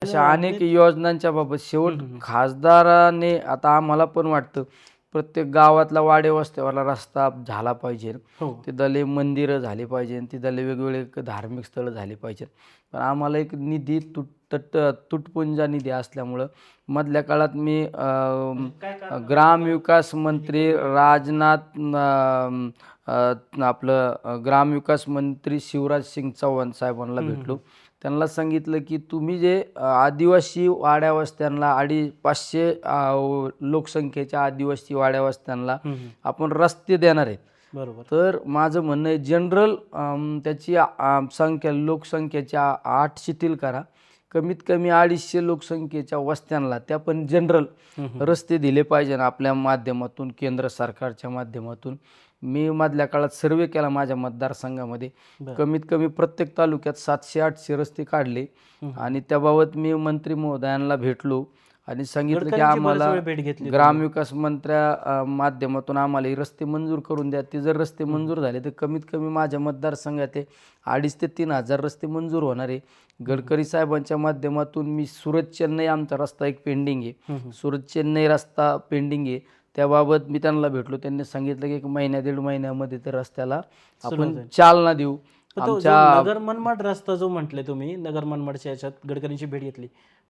अशा अनेक योजनांच्या बाबत शेवट खासदाराने आता आम्हाला पण वाटतं प्रत्येक गावातला वाडे वस्त्यावरला रस्ता झाला पाहिजे, तिथले मंदिरं झाली पाहिजे, तिथले वेगवेगळे धार्मिक स्थळं झाली पाहिजेत. पण आम्हाला एक निधी तुटपुंजा निधी असल्यामुळं मधल्या काळात मी ग्रामविकास मंत्री राजनाथ आपलं ग्रामविकास मंत्री शिवराज सिंग चौहान साहेबांना भेटलो. त्यांना सांगितलं की तुम्ही जे आदिवासी वाड्या वस्त्यांना 500 लोकसंख्येच्या आदिवासी वाड्या वस्त्यांना आपण रस्ते देणार आहेत. बरोबर. तर माझं म्हणणं आहे जनरल त्याची लोकसंख्येच्या 8 शिथिल करा. कमीत कमी 250 लोकसंख्येच्या वस्त्यांना त्या पण जनरल रस्ते दिले पाहिजे ना आपल्या माध्यमातून, केंद्र सरकारच्या माध्यमातून. मी मधल्या काळात सर्वे केला माझ्या मतदारसंघामध्ये. कमीत कमी प्रत्येक तालुक्यात 700-800 रस्ते काढले आणि त्याबाबत मी मंत्री महोदयांना भेटलो आणि सांगितलं की आम्हाला ग्रामविकास मंत्र्या माध्यमातून आम्हाला हे रस्ते मंजूर करून द्या. ते जर रस्ते मंजूर झाले तर कमीत कमी माझ्या मतदारसंघात 2,500 ते 3,000 रस्ते मंजूर होणार आहे. गडकरी साहेबांच्या माध्यमातून मी सुरत चेन्नई आमचा रस्ता एक पेंडिंग आहे, सुरत चेन्नई रस्ता पेंडिंग आहे. त्याबाबत मी त्यांना भेटलो. त्यांनी सांगितलं की 1-1.5 महिन्यामध्ये त्या रस्त्याला आपण चालना देऊ. आमच्या नगर मनमाड रस्ता जो म्हटले तुम्ही, नगर मनमाडच्या याच्यात गडकरींची भेट घेतली,